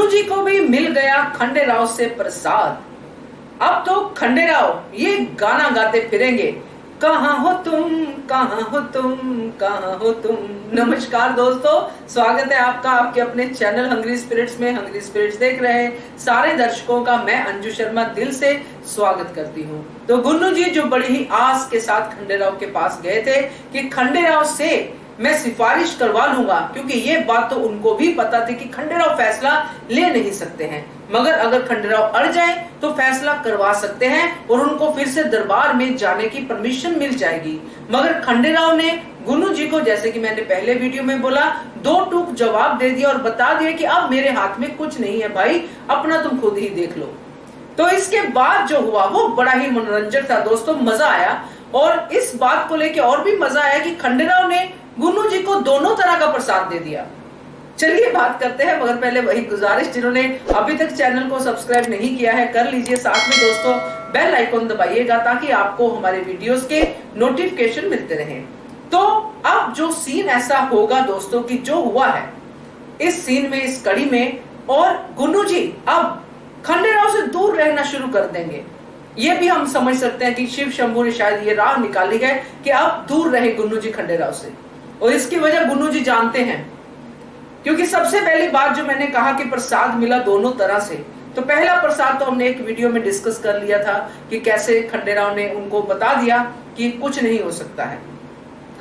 जी को भी मिल गया खंडेराव से प्रसाद। अब तो खंडेराव ये गाना गाते फिरेंगे, कहाँ हो तुम, कहाँ हो तुम, कहाँ हो तुम। नमस्कार दोस्तों, स्वागत है आपका आपके अपने चैनल हंग्री स्पिरिट्स में। हंग्री स्पिरिट्स देख रहे हैं सारे दर्शकों का मैं अंजू शर्मा दिल से स्वागत करती हूँ। तो गुन्नू जी जो बड़ी ही आस के साथ खंडेराव के पास गए थे कि खंडेराव से मैं सिफारिश करवा लूंगा, क्योंकि ये बात तो उनको भी पता थी कि खंडेराव फैसला ले नहीं सकते हैं, मगर अगर खंडेराव अड़ जाए तो फैसला करवा सकते हैं और उनको फिर से दरबार में जाने की परमिशन मिल जाएगी। मगर खंडेराव ने गुन्नू जी को, जैसे कि मैंने पहले वीडियो में बोला, दो टूक जवाब दे दिया और बता दिया कि अब मेरे हाथ में कुछ नहीं है भाई, अपना तुम खुद ही देख लो। तो इसके बाद जो हुआ वो बड़ा ही मनोरंजक था दोस्तों, मजा आया। और इस बात को लेकर और भी मजा आया कि खंडेराव ने गुन्नू जी को दोनों तरह का प्रसाद दे दिया। चलिए बात करते हैं, मगर पहले वही गुजारिश, जिन्होंने अभी तक चैनल को सब्सक्राइब नहीं किया है कर लीजिए, साथ में दोस्तों बेल आइकॉन दबाइएगा ताकि आपको हमारे वीडियोस के नोटिफिकेशन मिलते रहें। तो अब जो सीन ऐसा होगा दोस्तों कि जो हुआ है इस सीन में, इस कड़ी में, और गुन्नू जी अब खंडेराव से दूर रहना शुरू कर देंगे। ये भी हम समझ सकते हैं कि शिव शंभू ने शायद ये राह निकाली है कि अब दूर रहे गुन्नू जी खंडेराव से, और इसकी वजह गुन्नू जी जानते हैं। क्योंकि सबसे पहली बात जो मैंने कहा कि प्रसाद मिला दोनों तरह से, तो पहला प्रसाद तो हमने एक वीडियो में डिस्कस कर लिया था कि कैसे खंडेराव ने उनको बता दिया कि कुछ नहीं हो सकता है।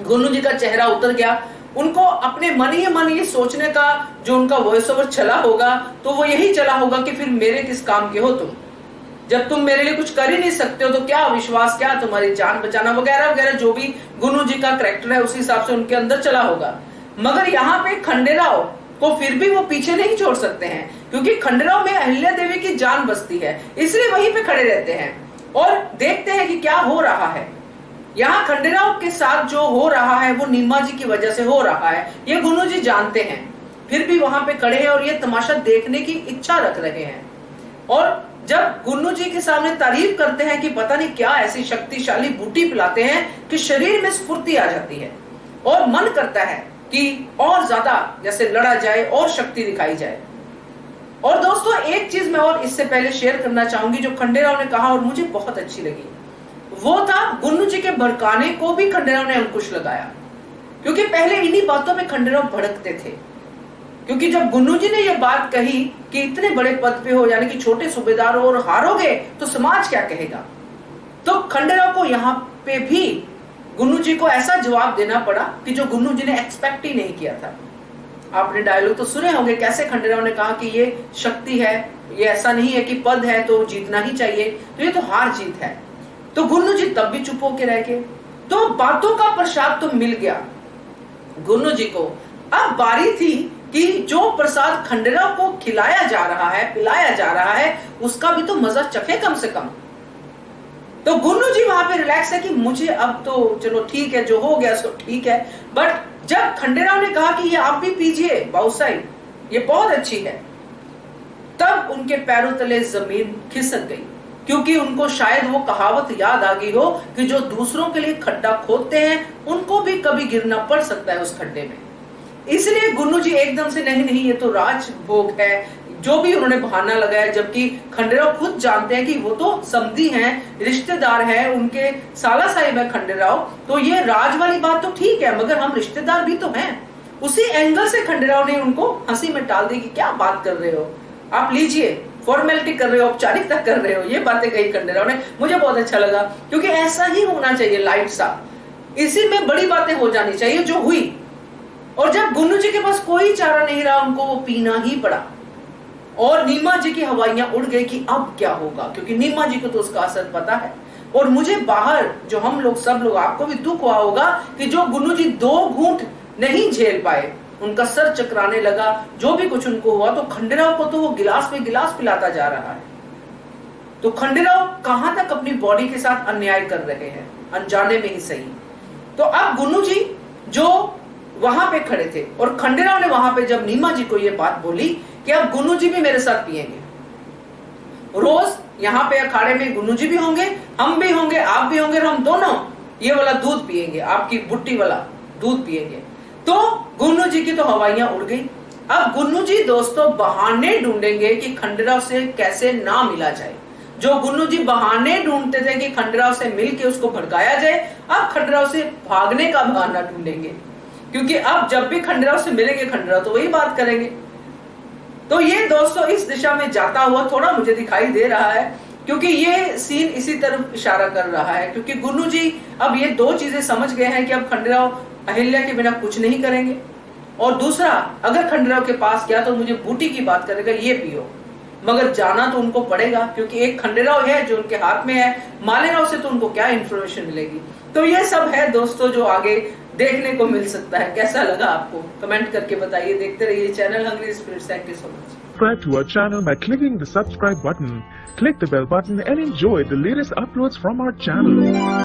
गुन्नू जी का चेहरा उतर गया, उनको अपने मन ही मन ये सोचने का जो उनका वॉइस ओवर चला होगा तो वो यही चला होगा कि फिर मेरे किस काम के हो तुम, जब तुम मेरे लिए कुछ कर ही नहीं सकते हो तो क्या विश्वास, क्या तुम्हारी जान बचाना, वगैरह वगैरह, जो भी गुन्नू जी का करैक्टर है उसी हिसाब से उनके अंदर चला होगा। मगर यहाँ पे खंडेराव को फिर भी वो पीछे नहीं छोड़ सकते हैं, क्योंकि खंडेराव में अहिल्या देवी की जान बसती है, इसलिए वहीं पे खड़े रहते हैं और देखते हैं कि क्या हो रहा है। यहाँ खंडेराव के साथ जो हो रहा है वो नीमा जी की वजह से हो रहा है, ये गुन्नू जी जानते हैं, फिर भी वहां पे खड़े हैं और ये तमाशा देखने की इच्छा रख रहे हैं। और जब गुन्नू जी के सामने तारीफ करते हैं कि पता नहीं क्या ऐसी शक्तिशाली बूटी पिलाते हैं कि शरीर में स्फूर्ति आ जाती है और मन करता है कि और ज्यादा जैसे लड़ा जाए और शक्ति दिखाई जाए। और दोस्तों एक चीज मैं और इससे पहले शेयर करना चाहूंगी जो खंडेराव ने कहा और मुझे बहुत अच्छी लगी, वो था गुन्नू जी के भड़काने को भी खंडेराव ने अंकुश लगाया। क्योंकि पहले इन्हीं बातों पे खंडेराव भड़कते थे, क्योंकि जब गुन्नू जी ने यह बात कही कि इतने बड़े पद पे हो, यानी कि छोटे सूबेदार हो और हारोगे तो समाज क्या कहेगा, तो खंडेराव को यहाँ पे भी गुन्नू जी को ऐसा जवाब देना पड़ा कि जो गुन्नू जी ने एक्सपेक्ट ही नहीं किया था। आपने डायलॉग तो सुने होंगे कैसे खंडेराव ने कहा कि ये शक्ति है, ये ऐसा नहीं है कि पद है तो जीतना ही चाहिए, तो ये तो हार जीत है। तो गुन्नू जी तब भी चुप होके रह गए। तो बातों का प्रसाद तो मिल गया गुन्नू जी को। अब बारी थी कि जो प्रसाद खंडेराव को खिलाया जा रहा है, पिलाया जा रहा है, उसका भी तो मजा चखे कम से कम। तो गुन्नू जी वहां पे रिलैक्स है कि मुझे अब तो चलो ठीक है, जो हो गया सो ठीक है। बट जब खंडेराव ने कहा कि ये आप भी पीजिए बाबू साहब, ये बहुत अच्छी है, तब उनके पैरों तले जमीन खिसक गई, क्योंकि उनको शायद वो कहावत याद आ गई हो कि जो दूसरों के लिए खड्डा खोदते हैं उनको भी कभी गिरना पड़ सकता है उस खड्डे में। इसलिए गुन्नू जी एकदम से नहीं नहीं ये तो राजभोग है, जो भी उन्होंने बहाना लगाया, जबकि खंडेराव खुद जानते हैं कि वो तो समधी हैं, रिश्तेदार हैं, उनके साला साहिब है खंडेराव, तो ये राज वाली बात तो ठीक है मगर हम रिश्तेदार भी तो हैं। उसी एंगल से खंडेराव ने उनको हंसी में टाल दी कि क्या बात कर रहे हो आप, लीजिए, फॉर्मेलिटी कर रहे हो, औपचारिकता कर रहे हो, ये बातें कही खंडेराव ने। मुझे बहुत अच्छा लगा, क्योंकि ऐसा ही होना चाहिए, लाइट सा, इसी में बड़ी बातें हो जानी चाहिए जो हुई। और जब गुन्नू जी के पास कोई चारा नहीं रहा, उनको वो पीना ही पड़ा और नीमा जी की हवाइयां उड़ गई कि अब क्या होगा, क्योंकि नीमा जी को तो उसका असर पता है। और मुझे बाहर जो हम लोग सब लोग, आपको भी दुख हुआ होगा कि जो गुन्नू जी 2 घूंट नहीं झेल पाए, उनका सर चकराने लगा, जो भी कुछ उनको हुआ, तो खंडेराव को तो वो गिलास पे गिलास पिलाता जा रहा है। तो खंडेराव कहां तक अपनी बॉडी के साथ अन्याय कर रहे हैं, अनजाने में ही सही। तो अब गुन्नू जी जो वहां पे खड़े थे और खंडेराव ने वहां पे जब नीमा जी को ये बात बोली कि अब गुन्नू जी भी मेरे साथ पिएंगे, रोज यहाँ पे अखाड़े में गुन्नू जी भी होंगे, हम भी होंगे, आप भी होंगे, और हम दोनों ये वाला दूध पिएंगे, आपकी बुट्टी वाला दूध पिएंगे। तो गुन्नू जी की तो हवाइयां उड़ गई। अब गुन्नू जी दोस्तों बहाने ढूंढेंगे कि खंडेराव से कैसे ना मिला जाए। जो गुन्नू जी बहाने ढूंढते थे कि खंडेराव से मिलके उसको भड़काया जाए, अब खंडेराव से भागने का बहाना ढूंढेंगे, क्योंकि अब जब भी खंडेराव से मिलेंगे खंडेराव तो वही बात करेंगे। तो ये दोस्तों इस दिशा में जाता हुआ थोड़ा मुझे दिखाई दे रहा है, क्योंकि ये सीन इसी तरफ इशारा कर रहा है, क्योंकि गुन्नू जी अब ये दो चीजें समझ गए हैं कि अब खंडेराव अहिल्या के बिना कुछ नहीं करेंगे, और दूसरा अगर खंडेराव के पास गया तो मुझे बूटी की बात करेगा, ये पियो, मगर जाना तो उनको पड़ेगा, क्योंकि एक खंडेराव है जो उनके हाथ में है, मालेराव से तो उनको क्या इन्फॉर्मेशन मिलेगी। तो ये सब है दोस्तों जो आगे देखने को मिल सकता है। कैसा लगा आपको कमेंट करके बताइए। देखते रहिए channel hungry spirits. Thank you so much. Subscribe to our channel by clicking the subscribe button. Click the bell button and enjoy the latest uploads from our channel.